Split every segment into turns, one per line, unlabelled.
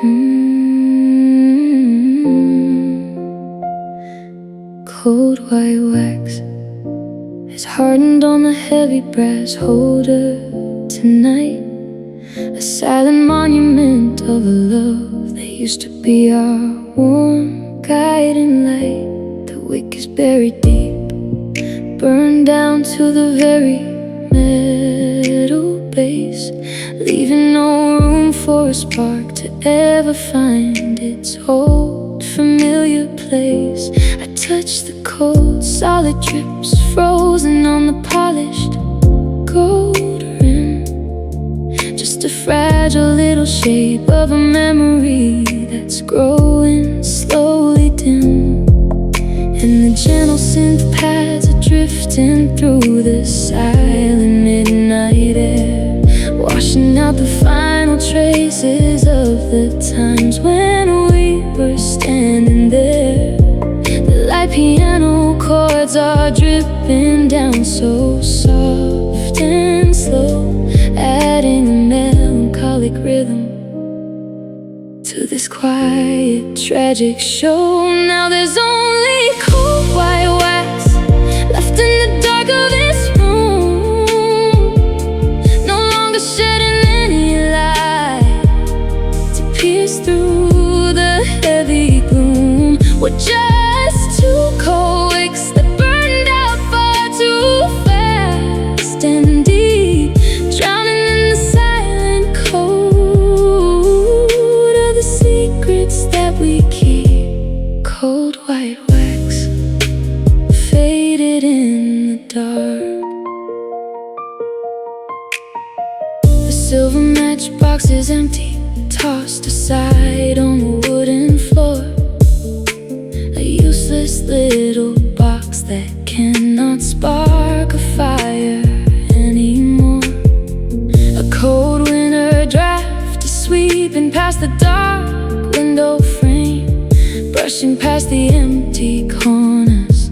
Cold white wax is hardened on the heavy brass holder tonight, a silent monument of a love that used to be our warm guiding light. The wick is buried deep, burned down to the very metal base, leaving no room for a spark to ever find its old familiar place. I touch the cold, solid drips frozen on the polished gold rim, just a fragile little shape of a memory that's growing slowly dim. And the gentle synth pads are drifting through the silent midnight air, washing out the final traces of the times when we were standing there. The light piano chords are dripping down so soft and slow, adding a melancholic rhythm to this quiet, tragic show. Now there's only cold white wax left in the dark of this room, no longer shedding any light to pierce through the heavy gloom. We're just two cold wicks that burned out far too fast and deep, drowning in the silent code of the secrets that we keep. Cold white wax faded in the dark. The silver matchbox is empty, tossed aside on the wooden floor, a useless little box that cannot spark a fire anymore. A cold winter draft is sweeping past the dark window frame, brushing past the empty corners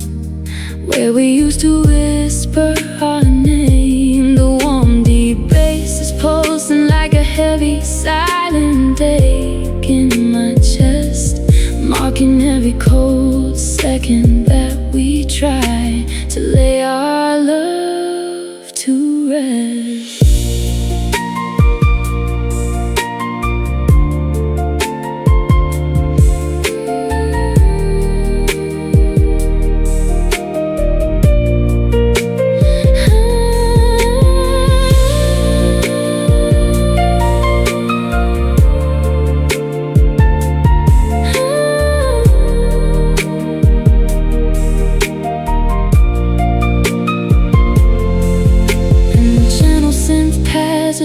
where we used to whisper our name. The warm deep bass is pulsing like a heavy silent ache in my chest, marking every cold second that we try to lay our love to rest.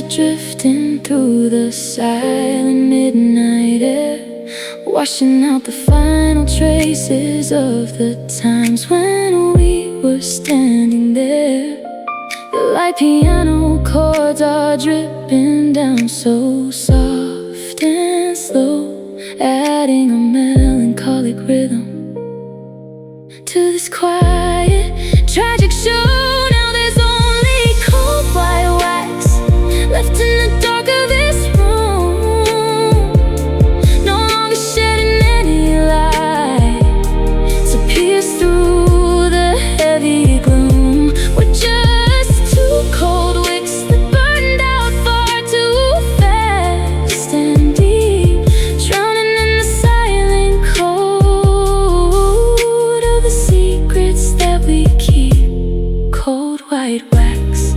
Drifting through the silent midnight air, washing out the final traces of the times when we were standing there. The light piano chords are dripping down so soft and slow, adding a melancholic rhythm to this quiet, tragic show. Now there's only cold white wax left in the dark of this room, no longer shedding any light to pierce through the heavy gloom. We're just two cold wicks that burned out far too fast and deep, drowning in the silent code of the secrets that we keep. Cold white wax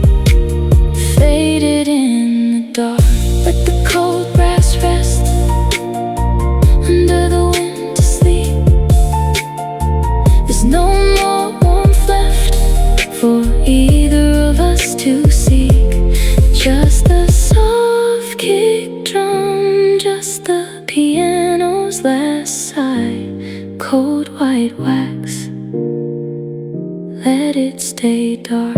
faded in the dark. Let the cold brass rest under the wind to sleep. There's no more warmth left for either of us to seek. Just the soft kick drum, just the piano's last sigh. Cold white wax, let it stay dark.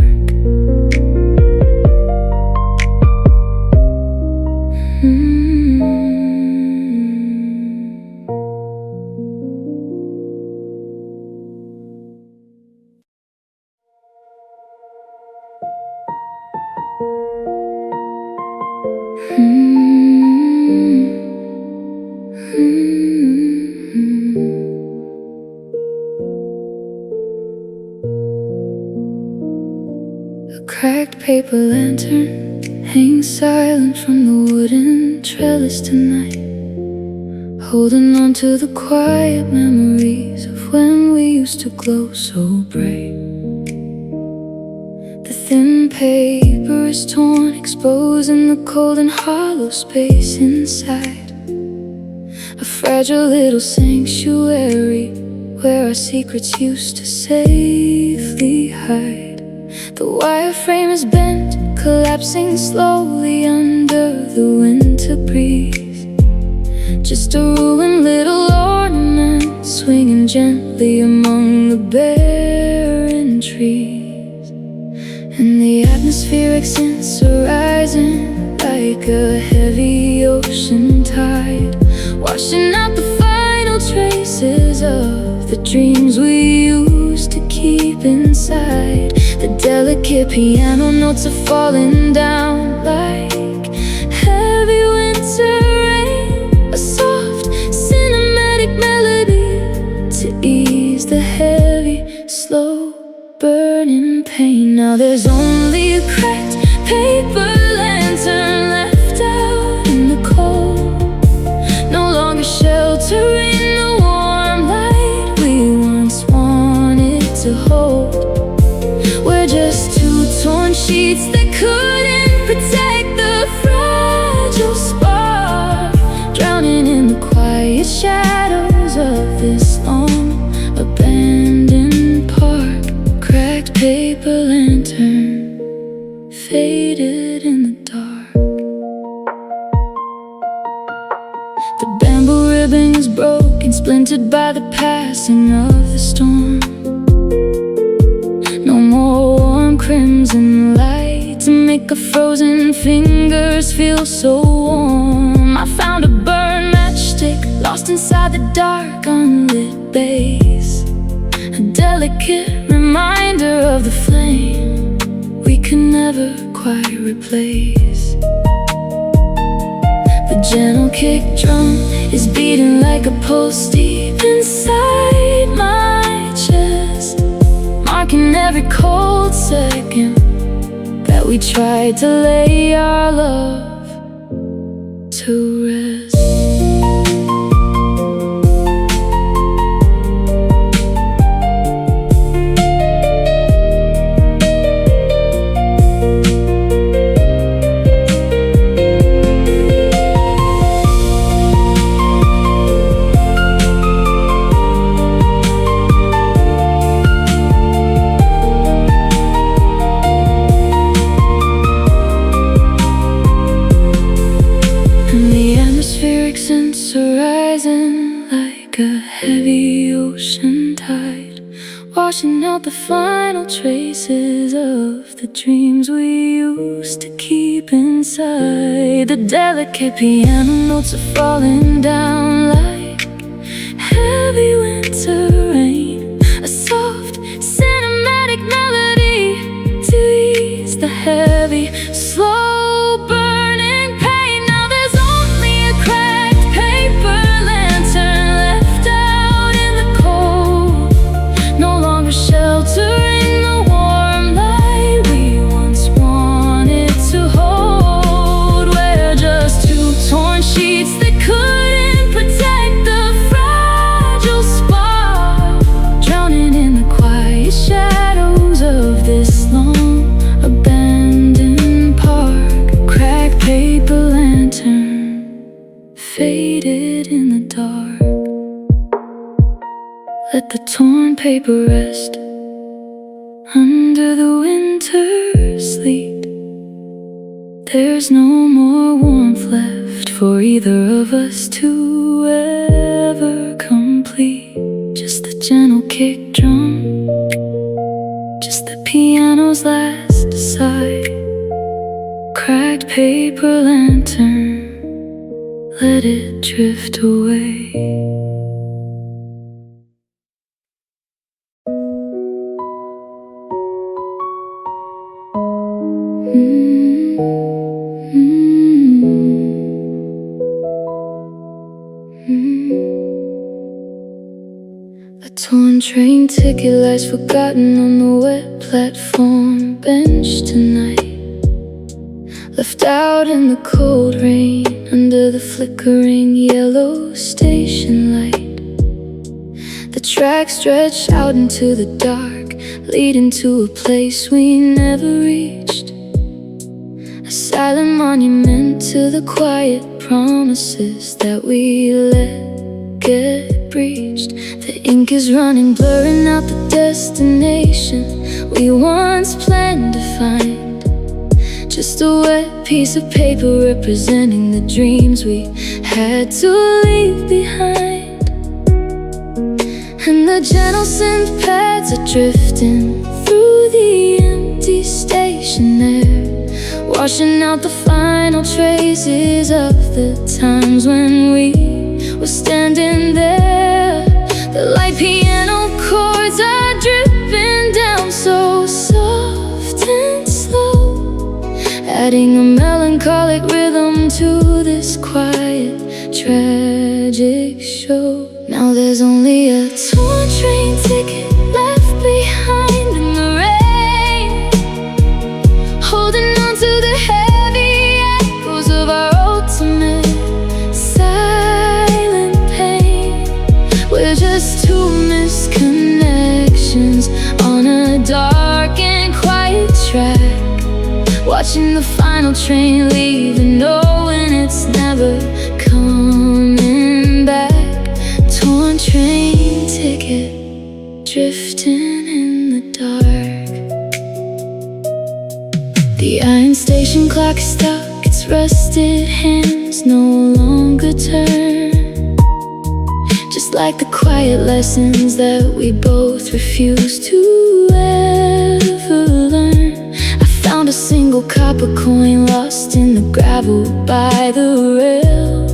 cracked paper lantern hangs silent from the wooden trellis tonight, holding on to the quiet memories of when we used to glow so bright. The thin paper is torn, exposing the cold and hollow space inside, a fragile little sanctuary where our secrets used to safely hide. The wireframe is bent, collapsing slowly under the winter breeze, just a ruined little ornament swinging gently among the barren trees. And the atmospheric scents are rising like a heavy ocean tide, washing out the final traces of the dreams we used to keep inside. The delicate piano notes are falling down like heavy winter rain, a soft cinematic melody to ease the heavy, slow burning pain. Now there's only a cracked paper lantern left out in the cold, no longer sheltering the warm light we once wanted to hold. We're just two torn sheets that couldn't protect the fragile spark, drowning in the quiet shadows of this long abandoned park. Cracked paper lantern, faded in the dark. The bamboo ribbons broken, splintered by the passing of the storm. No more warm crimson light to make our frozen fingers feel so warm. I found a burned matchstick lost inside the dark unlit base, a delicate reminder of the flame we can never quite replace. The gentle kick drum is beating like a pulse deep inside my chest, marking every cold second that we tried to lay our love to rest. Scents are rising like a heavy ocean tide, washing out the final traces of the dreams we used to keep inside. The delicate piano notes are falling down like heavy winter rain, a soft cinematic melody to ease the heavy, slow burning pain. Sheltering the warm light we once wanted to hold. We're just two torn sheets that couldn't protect the fragile spark, drowning in the quiet shadows of this long abandoned park. Cracked paper lantern, faded in the dark. Let the torn paper rest under the winter sleet. There's no more warmth left for either of us to ever complete. Just the gentle kick drum, just the piano's last sigh. Cracked paper lantern, let it drift away. A torn train ticket lies forgotten on the wet platform bench tonight, left out in the cold rain under the flickering yellow station light. The track stretched out into the dark, leading to a place we never reached, a silent monument to the quiet promises that we let get breached. The ink is running, blurring out the destination we once planned to find, just a wet piece of paper representing the dreams we had to leave behind. And the gentle synth pads are drifting through the empty station air, washing out the final traces of the times when we were standing there. The light piano chords are dripping down so soft and slow, adding a melancholic rhythm to this quiet, tragic show. Now there's only a torn train ticket left behind in the rain, holding on to the heavy echoes of our ultimate silent pain. We're just two missed connections on a dark and quiet track, watching the final train leave and knowing it's never coming back. Torn train ticket, drifting in the dark. The iron station clock is stuck, its rusted hands no longer turn, just like the quiet lessons that we both refuse to ever learn. I found a single copper coin lost in the gravel by the rail,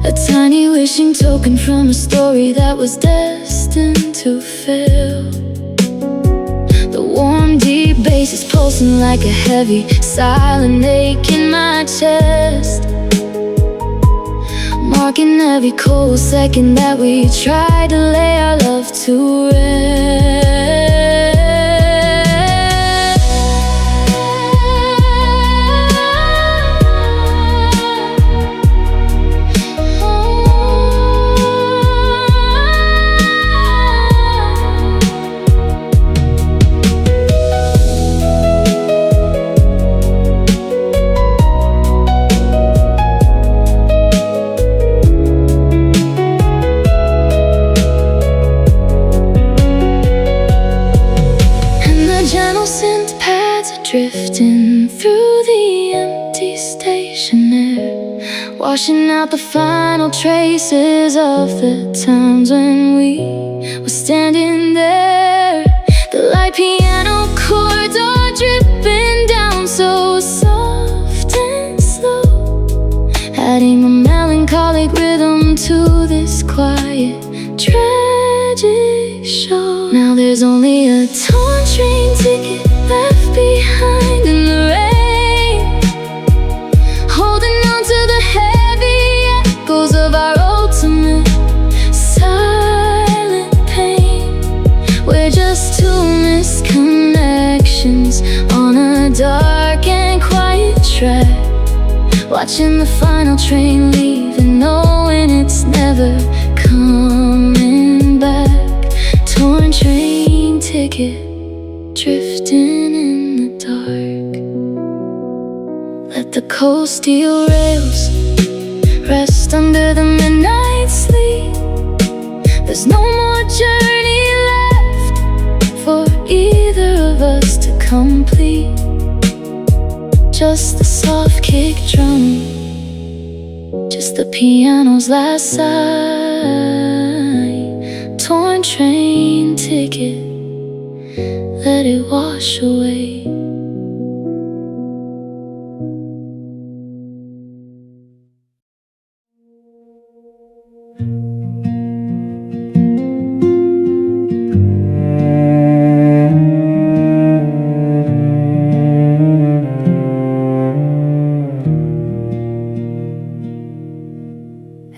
a tiny wishing token from a story that was destined to fail. The warm, deep bass is pulsing like a heavy, silent ache in my chest, marking every cold second that we tried to lay our love to rest. Drifting through the empty station air, washing out the final traces of the times when we were standing there. The light piano chords are dripping down so soft and slow, adding a melancholic rhythm to this quiet, tragic show. Now there's only a torn train ticket left behind in the rain, holding on to the heavy echoes of our ultimate silent pain. We're just two missed connections on a dark and quiet track, watching the final train leave and knowing it's never coming back. Torn train ticket, drifting in the dark. Let the cold steel rails rest under the midnight sleep. There's no more journey left for either of us to complete, just the soft kick drum, just the piano's last sigh. Torn train ticket, let it wash away.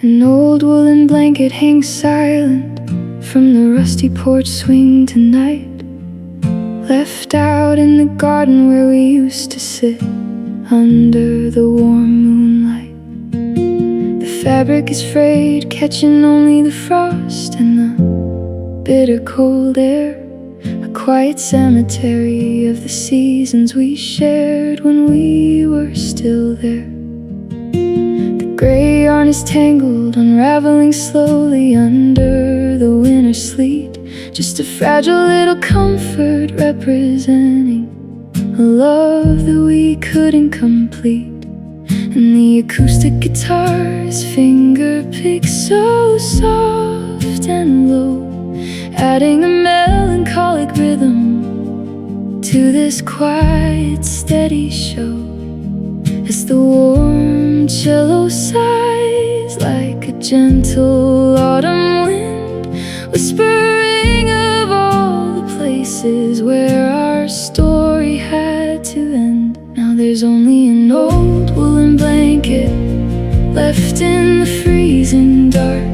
An old woolen blanket hangs silent from the rusty porch swing tonight, left out in the garden where we used to sit under the warm moonlight. The fabric is frayed, catching only the frost and the bitter cold air. A quiet cemetery of the seasons we shared when we were still there. The gray yarn is tangled, unraveling slowly under the winter sleet. Just a fragile little comfort representing a love that we couldn't complete. And the acoustic guitar's finger picks so soft and low, adding a melancholic rhythm to this quiet, steady show. As the warm cello sighs like a gentle autumn wind, whispering of all the places where our story had to end. Now there's only an old woolen blanket left in the freezing dark,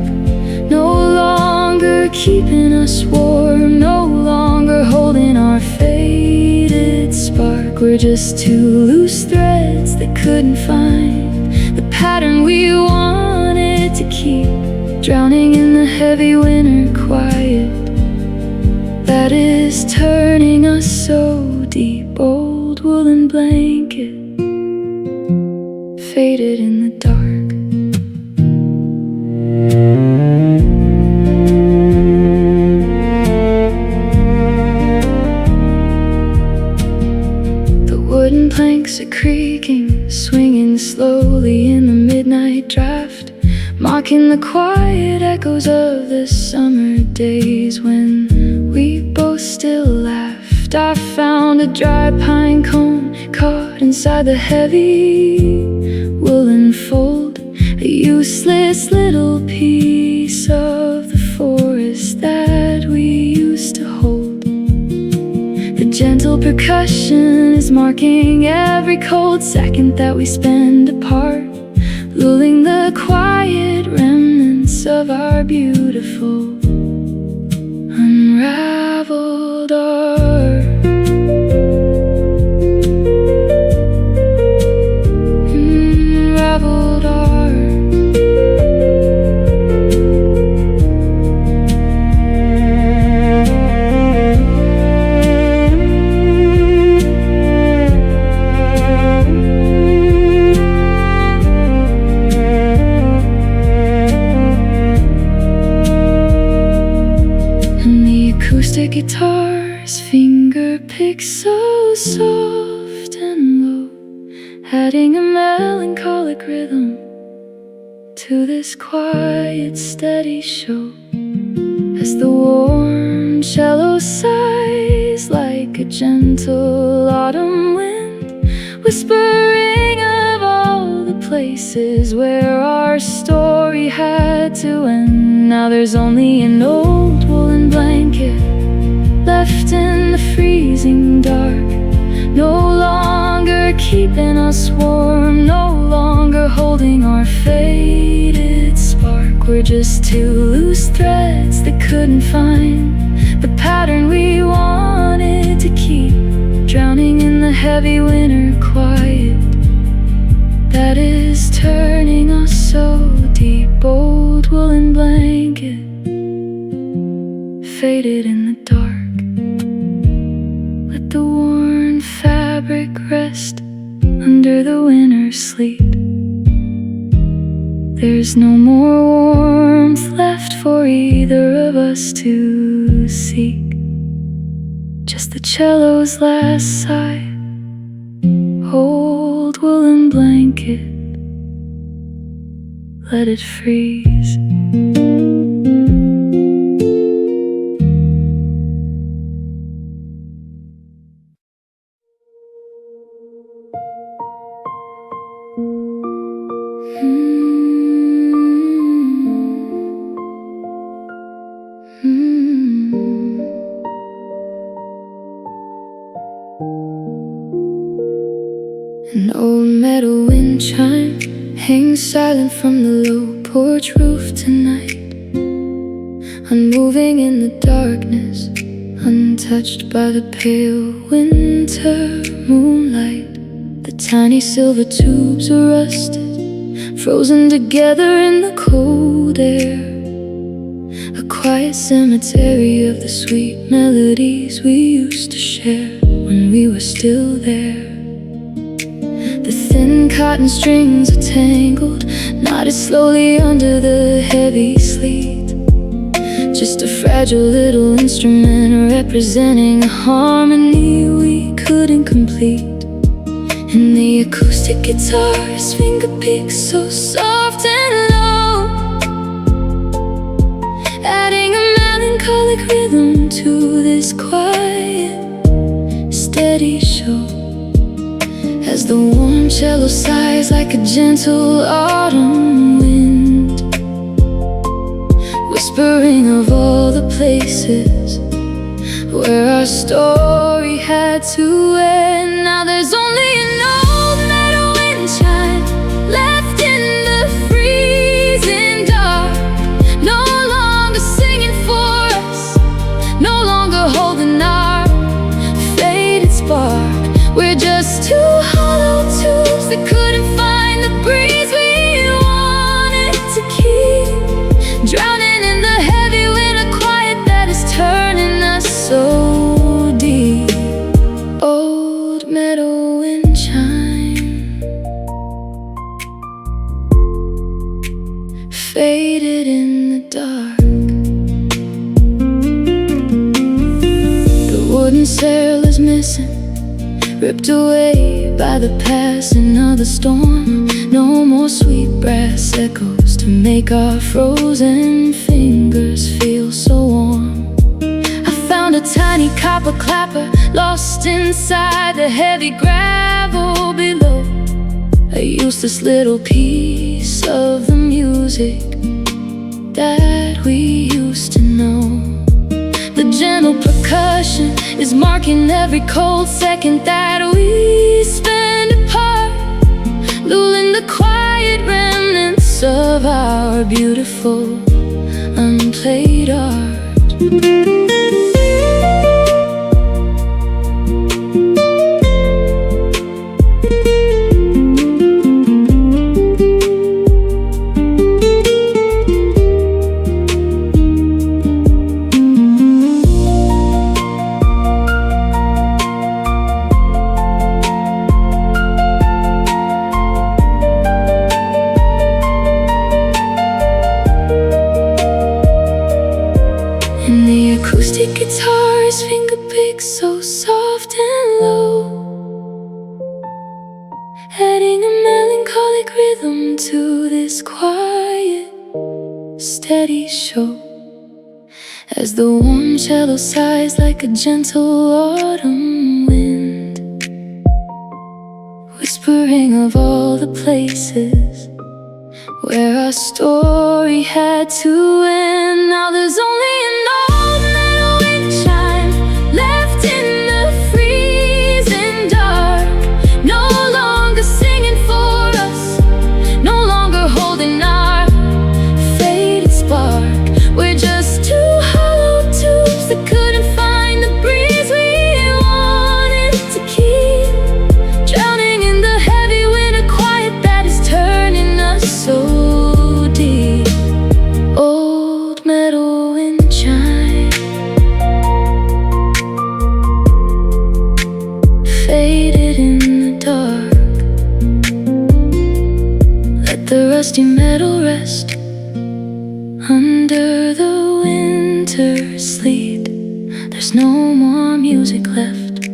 no longer keeping us warm, no longer holding our faded spark. We're just two loose threads that couldn't find the pattern we wanted to keep, drowning in the heavy winter quiet that is turning us so deep. Old woolen blanket faded in the dark. Wooden planks are creaking, swinging slowly in the midnight draft, mocking the quiet echoes of the summer days when we both still laughed. I found a dry pine cone caught inside the heavy woolen fold, a useless little piece of the forest that we used to hold. Gentle percussion is marking every cold second that we spend apart, lulling the quiet remnants of our beautiful unraveled art. Unraveled art. Acoustic guitar's finger picks so soft and low, adding a melancholic rhythm to this quiet, steady show. As the warm cello sighs like a gentle autumn wind, whispering of all the places where our story had to end. Now there's only an old woolen blanket left in the freezing dark, no longer keeping us warm, no longer holding our faded spark. We're just two loose threads that couldn't find the pattern we wanted to keep, drowning in the heavy winter quiet that is turning us so deep. Old woolen blanket faded in the dark. Let the worn fabric rest under the winter sleet. There's no more warmth left for either of us to seek, just the cello's last sigh. Old woolen blanket, let it freeze. An old metal wind chime hangs silent from the low porch roof tonight, unmoving in the darkness, untouched by the pale winter moonlight. The tiny silver tubes are rusted, frozen together in the cold air. A quiet cemetery of the sweet melodies we used to share when we were still there. The thin cotton strings are tangled, knotted slowly under the heavy sleet. Just a fragile little instrument representing a harmony we couldn't complete. And the acoustic guitar's finger picks so soft and low, adding a melancholic rhythm to this quiet, steady show. As the warm cello sighs like a gentle autumn wind, whispering of all the places where our story had to end. Now there's only an old metal wind chime left in the freezing dark, no longer singing for us, no longer holding our faded spark. We're just two hollow tubes that couldn't find the breeze we wanted to keep, drowning in the heavy winter quiet that is turning us so deep. Old metal wind chime, faded in the dark. The wooden sail is missing, ripped away by the passing of the storm. No more sweet brass echoes to make our frozen fingers feel so warm. I found a tiny copper clapper lost inside the heavy gravel below, a useless little piece of the music that we used to know. The gentle percussion is marking every cold second that we spend apart, lulling the quiet remnants of our beautiful unplayed art. And the acoustic guitar's finger picks so soft and low, adding a melancholic rhythm to this quiet, steady show. As the warm cello sighs like a gentle autumn wind, whispering of all the places where our story had to end. Now there's only an old metal wind chime left in the freezing dark, no longer singing for us, no longer holding our faded spark. We're just two hollow tubes that couldn't find the breeze we wanted to keep, drowning in the heavy winter quiet that is turning us so deep. Old metal wind chime, faded in the dark. Let the rusty metal rest under the winter sleet. There's no more music left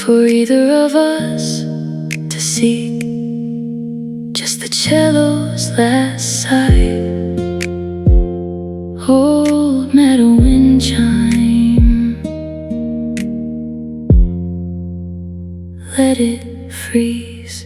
for either of us to seek, just the cello's last sigh. Old metal wind chime, let it freeze.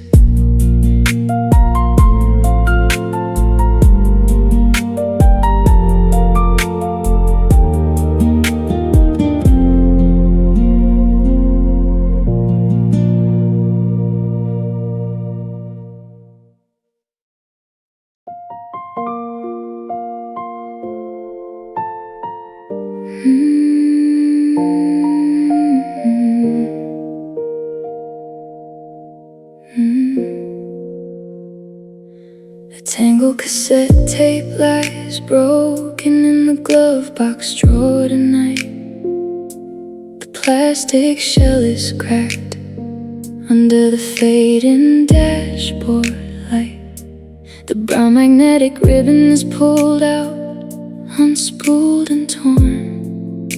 Tangled cassette tape lies broken in the glove box drawer tonight. The plastic shell is cracked under the fading dashboard light. The brown magnetic ribbon is pulled out, unspooled and torn.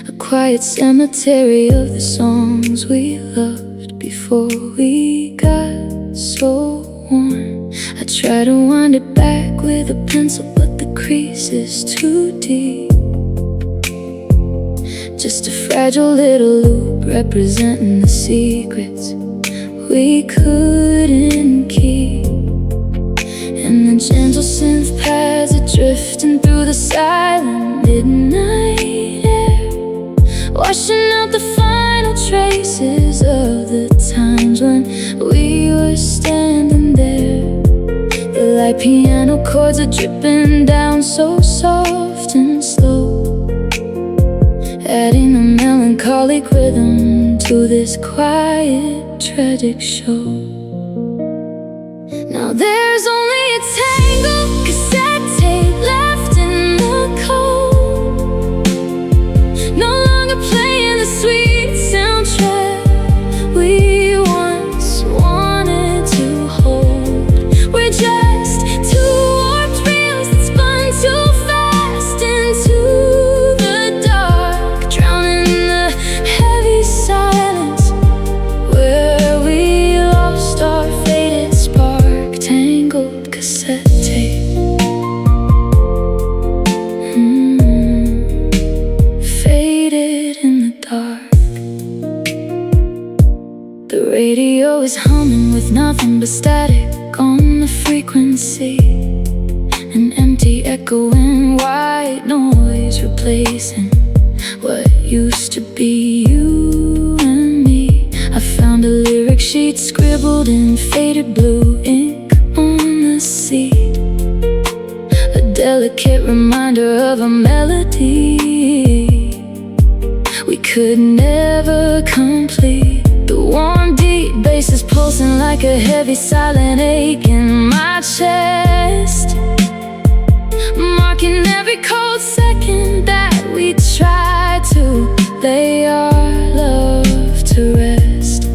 A quiet cemetery of the songs we loved before we got so worn. I try to wind it back with a pencil, but the crease is too deep. Just a fragile little loop representing the secrets we couldn't keep. And the gentle synth pads are drifting through the silent midnight air, washing out the final traces of the times when we were standing there. The light piano chords are dripping down so soft and slow, adding a melancholic rhythm to this quiet, tragic show. Now there's only a tangled cassette tape left in the cold, no longer playing the sweet soundtrack we once wanted to hold. We're just two warped reels that spun too fast into the dark, drowning in the heavy silence where we lost our faded spark. Tangled cassette tape, faded in the dark. The radio is humming with nothing but static on the frequency, an empty echoing white noise replacing what used to be you and me. I found a lyric sheet scribbled in faded blue ink on the seat, a delicate reminder of a melody we could never complete. The warm deep bass is pulsing like a heavy silent ache in my chest, marking every cold second that we try to lay our love to rest.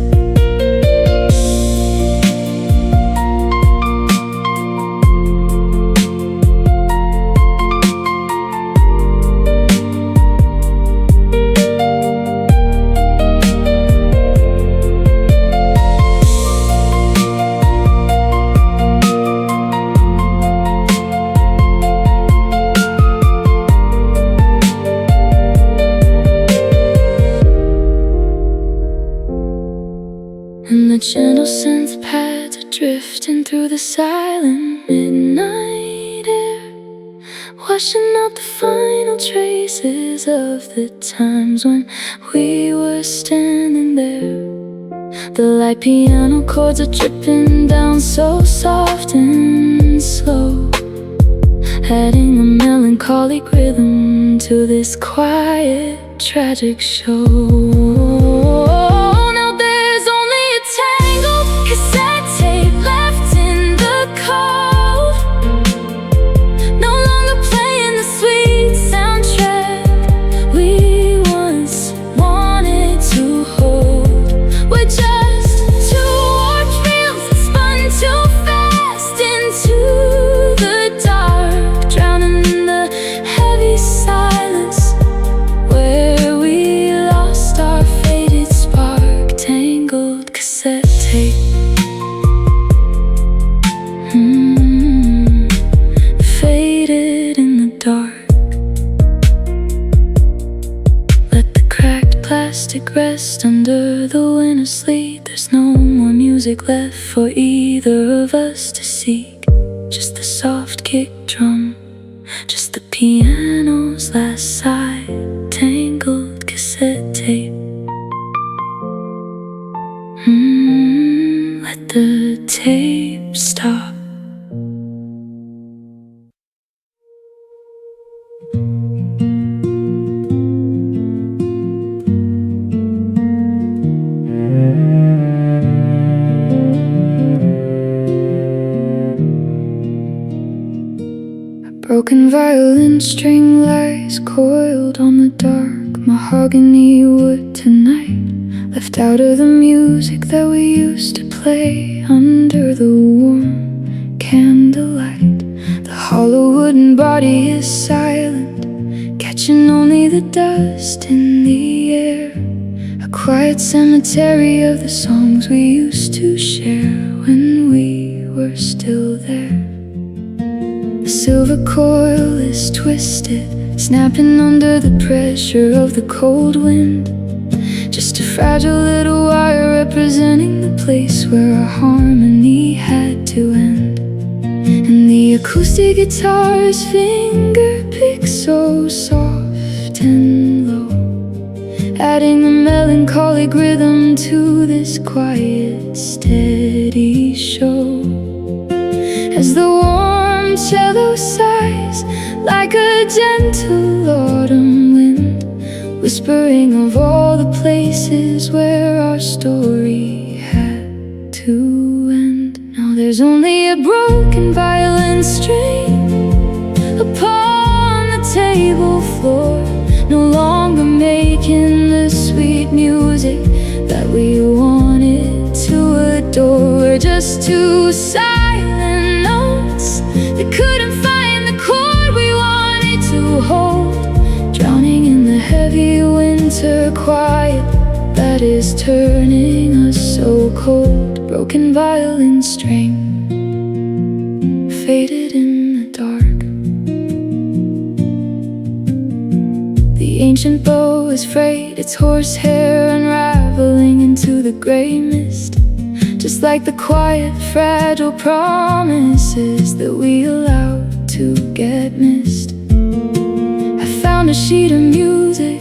And the gentle synth pads are drifting through the silent midnight air, washing out the final traces of the times when we were standing there. The light piano chords are dripping down so soft and slow, adding a melancholic rhythm to this quiet, tragic show. Tangled cassette tape left in the cold, no longer playing the sweet soundtrack we once wanted to hold. We're just two warped reels that spun too fast into the dark, drowning in the heavy silence where we lost our faded spark. Tangled cassette tape, faded in the dark. Let the cracked plastic rest under the winter sleet. There's no more music left for either of us to seek, just the soft kick drum, just the piano's last sigh. Tangled cassette tape, let the tape stop. broken violin string lies coiled on the dark mahogany wood tonight, left out of the music that we used to play under the warm candlelight. The hollow wooden body is silent, catching only the dust in the air. A quiet cemetery of the songs we used to share when we were still there. The silver coil is twisted, snapping under the pressure of the cold wind. Just a fragile little wire representing the place where our harmony had to end. And the acoustic guitar's finger picks so soft and low, adding a melancholic rhythm to this quiet, steady show. As the warm cello sighs like a gentle autumn wind, whispering of all the places where our story had to end. Now there's only a broken violin string upon the table floor, no longer making the sweet music that we wanted to adore. We're just two silent notes that couldn't find the chord we wanted to hold, drowning in the heavy winter quiet that is turning us so cold. Broken violin string, faded in the dark. The ancient bow is frayed, its horsehair unraveling into the gray mist, just like the quiet, fragile promises that we allowed to get missed. I found a sheet of music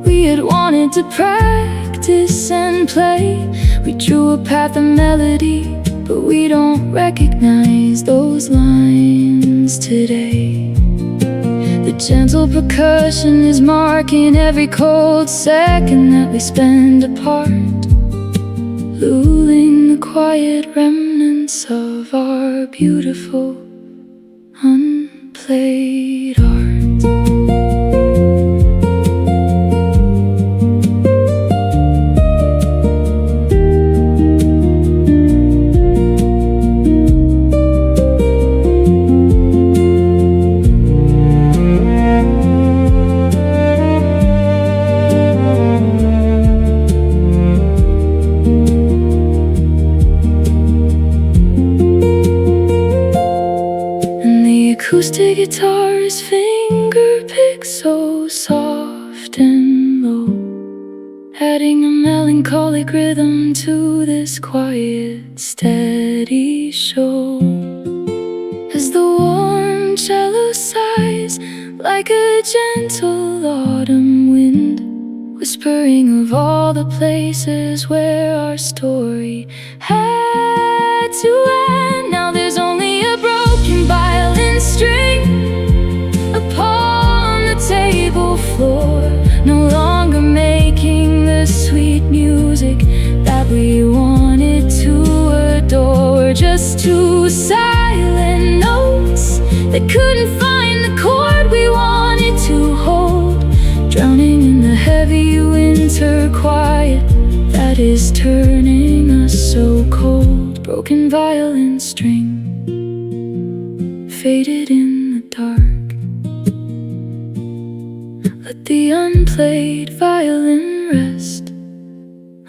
we had wanted to practice and play. We drew a path of melody, but we don't recognize those lines today. The gentle percussion is marking every cold second that we spend apart, lulling the quiet remnants of our beautiful unplayed art. Acoustic guitar's finger picks so soft and low, adding a melancholic rhythm to this quiet, steady show. As the warm cello sighs like a gentle autumn wind, whispering of all the places where our story had to end. Now there's only a broken violin string upon the table floor, no longer making the sweet music that we wanted to adore. We're just two silent notes that couldn't find the chord we wanted to hold, drowning in the heavy winter quiet that is turning us so cold. Broken violin string, faded in the dark. Let the unplayed violin rest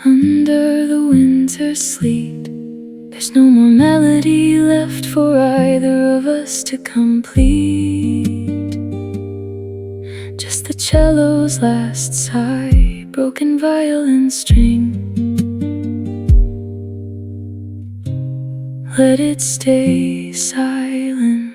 under the winter sleet. There's no more melody left for either of us to complete, just the cello's last sigh. Broken violin string, let it stay silent.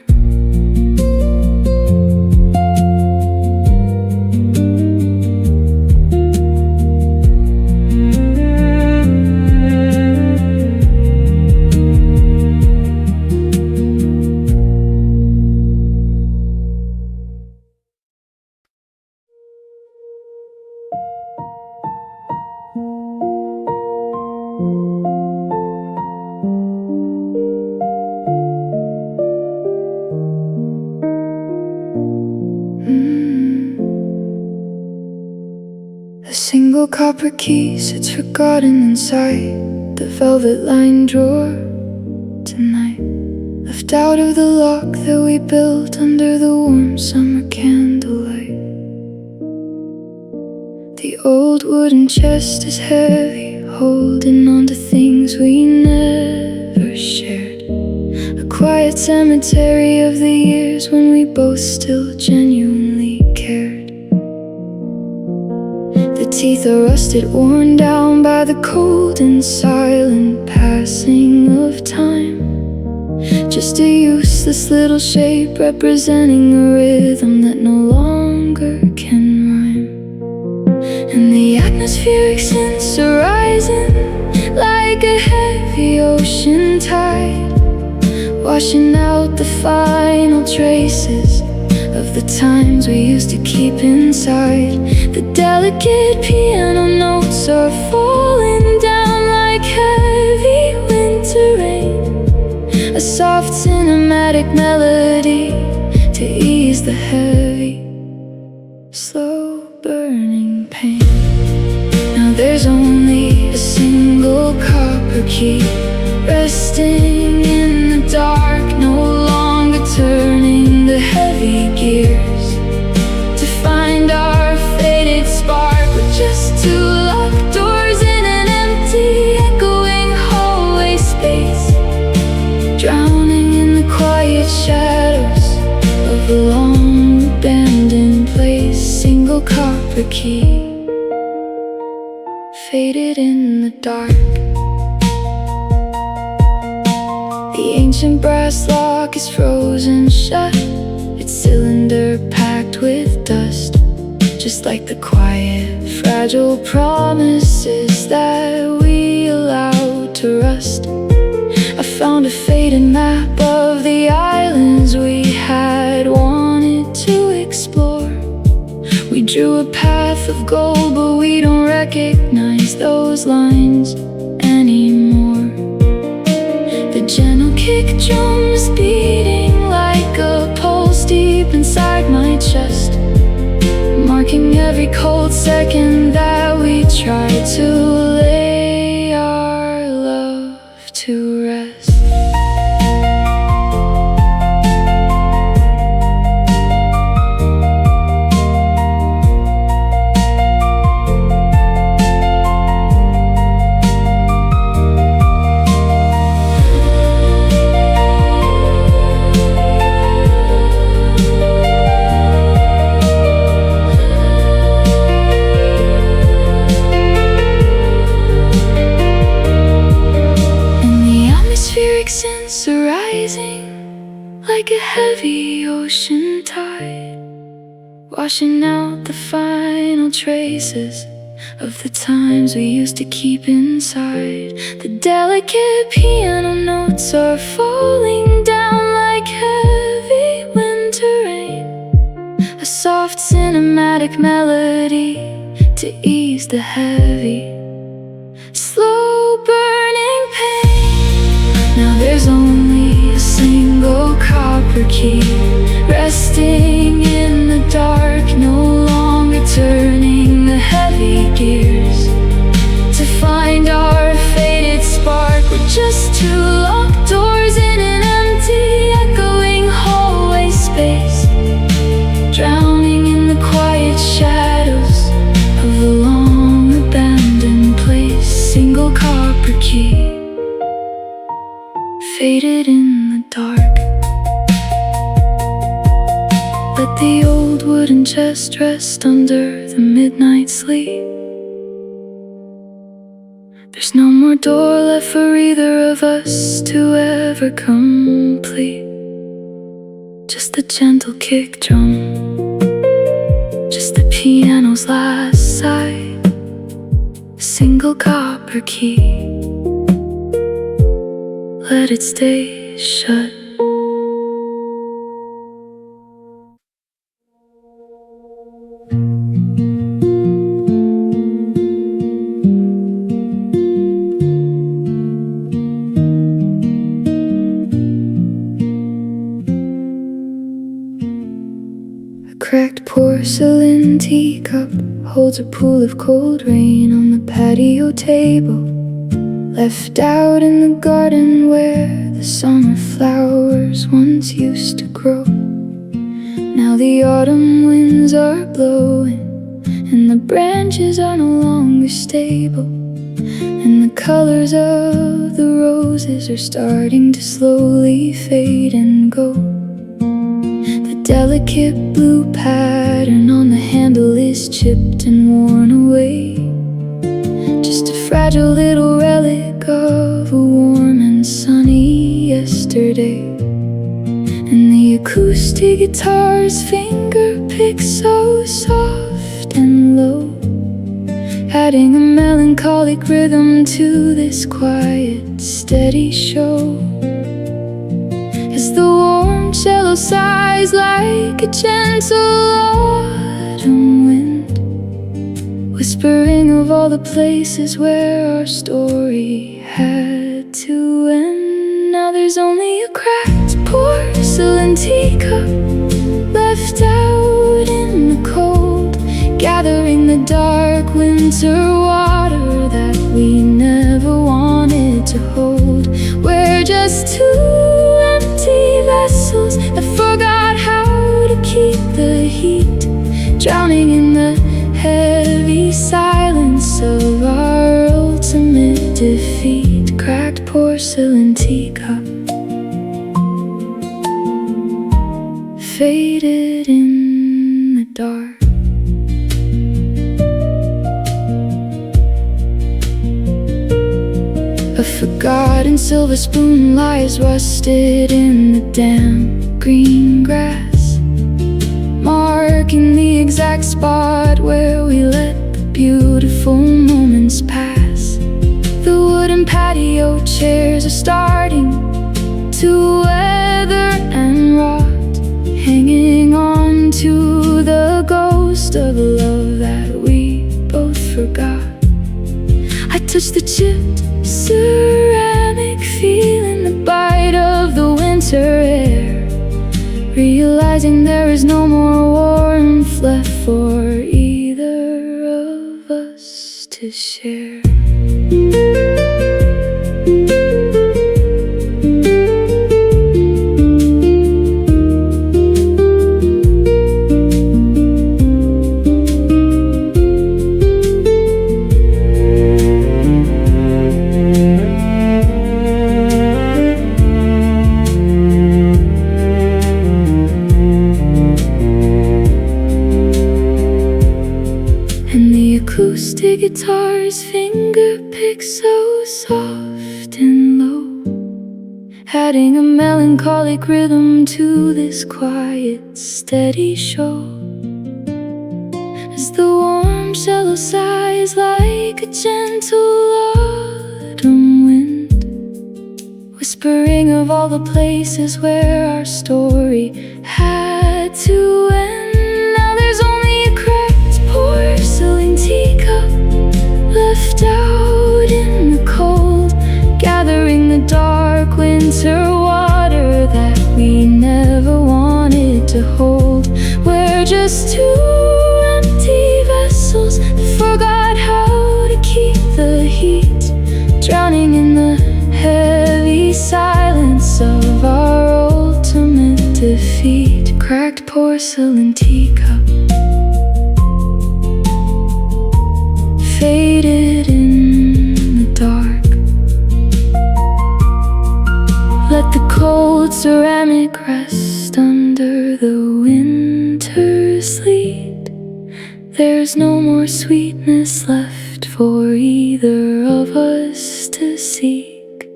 copper key sits forgotten inside the velvet-lined drawer tonight, left out of the lock that we built under the warm summer candlelight. The old wooden chest is heavy, holding on to things we never shared. A quiet cemetery of the years when we both still genuinely cared. The teeth are rusted, worn down by the cold and silent passing of time. Just a useless little shape representing a rhythm that no longer can rhyme. And the atmospheric scents are rising like a heavy ocean tide, washing out the final traces of the times we used to keep inside. The delicate piano notes are falling down like heavy winter rain, a soft cinematic melody to ease the heavy, slow burning pain. Now there's only a single copper key resting in the dark, no longer turning the heavy gears to find our faded spark. With just two locked doors in an empty, echoing hallway space, drowning in the quiet shadows of a long abandoned place. Single copper key faded in the dark. The ancient brass lock is frozen shut, its cylinder packed with dust, just like the quiet, fragile promises that we allowed to rust. I found a faded map of the islands we had wanted to explore. We drew a path of gold, but we don't recognize those lines anymore. The gentle kick drums beating like a pulse deep inside my chest, marking every cold second that we tried to lay our love to rest. Scents are rising like a heavy ocean tide, washing out the final traces of the times we used to keep inside. The delicate piano notes are falling down like heavy winter rain, a soft cinematic melody to ease the heavy, slow burning pain. Now there's only a single copper key resting in the dark, no longer turning the heavy gears to find our faded spark. With just two locked doors in an empty, echoing hallway space, drowning in the quiet shadows of a long abandoned place. Single copper key faded in the dark. Let the old wooden chest rest under the midnight sleep. There's no more door left for either of us to ever complete. Just the gentle kick drum, just the piano's last sigh, single copper key, let it stay shut. A cracked porcelain teacup holds a pool of cold rain on the patio table, left out in the garden where the summer flowers once used to grow. Now the autumn winds are blowing, and the branches are no longer stable, and the colors of the roses are starting to slowly fade and go. The delicate blue pattern on the handle is chipped and worn away, just a fragile little relic of a warm and sunny yesterday. And the acoustic guitar's finger picks so soft and low, adding a melancholic rhythm to this quiet, steady show. As the warm cello sighs like a gentle autumn wind, whispering of all the places where our story had to end. Now there's only a cracked porcelain teacup left out in the cold, gathering the dark winter water that we never wanted to hold. We're just two empty vessels that forgot how to keep the heat, drowning in the heavy silence of our ultimate defeat. Cracked porcelain teacup, faded in the dark. A forgotten silver spoon lies rusted in the damp green grass, marking the exact spot where we let the beautiful moments pass. The wooden patio chairs are starting to weather and rot, hanging on to the ghost of a love that we both forgot. I touch the chipped ceramic, feeling the bite of the winter air, realizing there is no more warmth left for either of us to share. Acoustic guitar's finger picks so soft and low, adding a melancholic rhythm to this quiet, steady show. As the warm cello sighs like a gentle autumn wind, whispering of all the places where our story had to end. Now there's only a cracked porcelain teacup left out in the cold, gathering the dark winter water that we never wanted to hold. We're just two empty vessels that forgot how to keep the heat, drowning in the heavy silence of our ultimate defeat. Cracked porcelain teacup, faded in the dark. Let the cold ceramic rest under the winter's sleet. There's no more sweetness left for either of us to seek,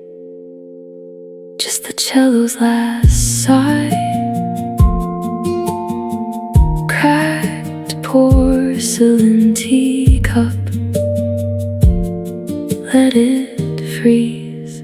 just the cello's last sigh. Cracked porcelain teacup, let it freeze.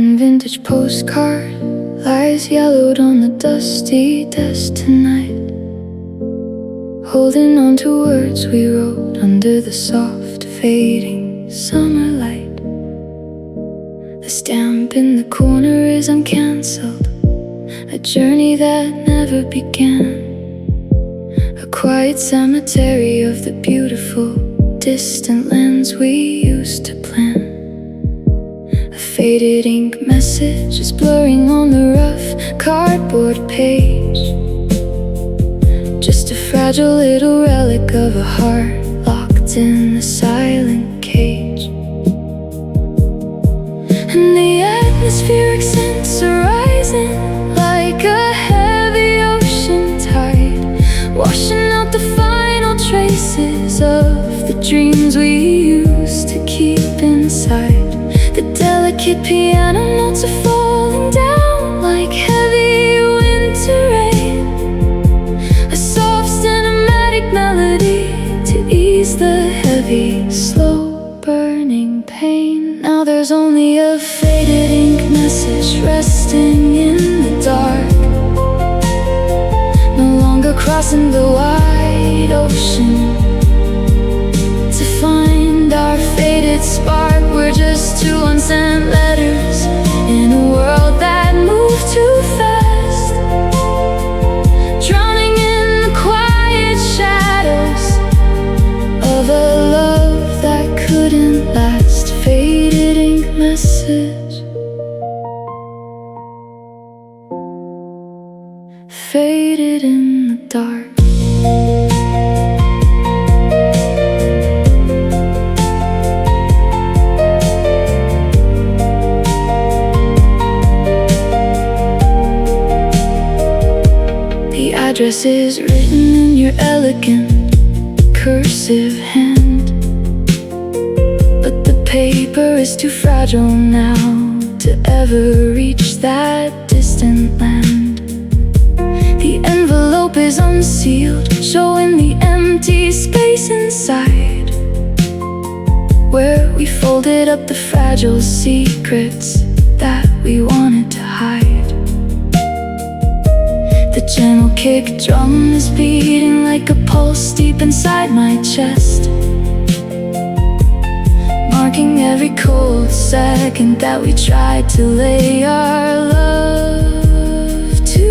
forgotten vintage postcard lies yellowed on the dusty desk tonight, holding on to words we wrote under the soft fading summer light. The stamp in the corner is uncancelled, a journey that never began, a quiet cemetery of the beautiful distant lands we used to plan. A faded ink message is blurring on the rough cardboard page, just a fragile little relic of a heart locked in a silent cage. And the atmospheric scents are rising like a heavy ocean tide, washing out the final traces of the dreams we used to keep inside. The delicate piano notes are falling down like heavy winter rain, a soft cinematic melody to ease the heavy, slow burning pain. Now there's only a faded ink message resting in the dark, no longer crossing the wide ocean to find our faded spark. We're just two unsent letters in a world that moved too fast, drowning in the quiet shadows of a love that couldn't last. Faded ink message, faded in the dark. The address is written in your elegant cursive hand, but the paper is too fragile now to ever reach that distant land. The envelope is unsealed, showing the empty space inside, where we folded up the fragile secrets that we wanted to hide. The gentle kick drum is beating like a pulse deep inside my chest, marking every cold second that we tried to lay our love to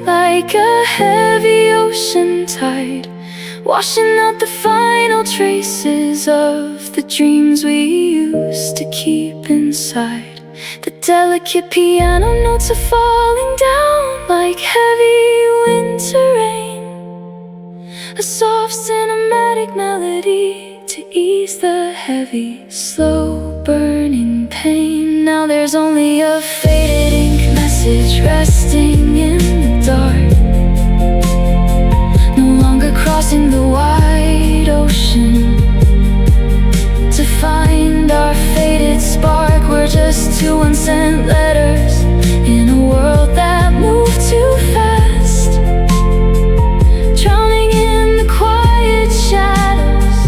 like a heavy ocean tide, washing out the final traces of the dreams we used to keep inside. The delicate piano notes are falling down like heavy winter rain, a soft cinematic melody to ease the heavy, slow burning pain. Now there's only a faded ink message resting in the dark, no longer crossing the wide ocean to find our faded spark. We're just two unsent letters in a world that moved too fast, drowning in the quiet shadows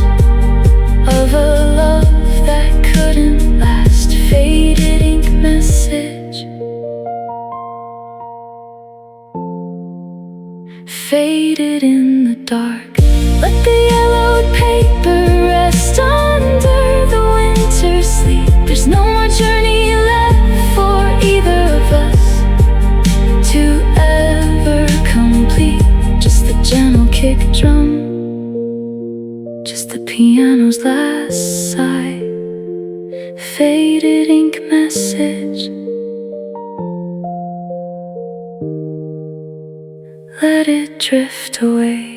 of a love that couldn't last. Faded ink message, faded in the dark. Let the yellowed paper rest under the winter sleep. There's no more journey left for either of us to ever complete. Just the gentle kick drum, just the piano's last sigh. Faded ink message, let it drift away.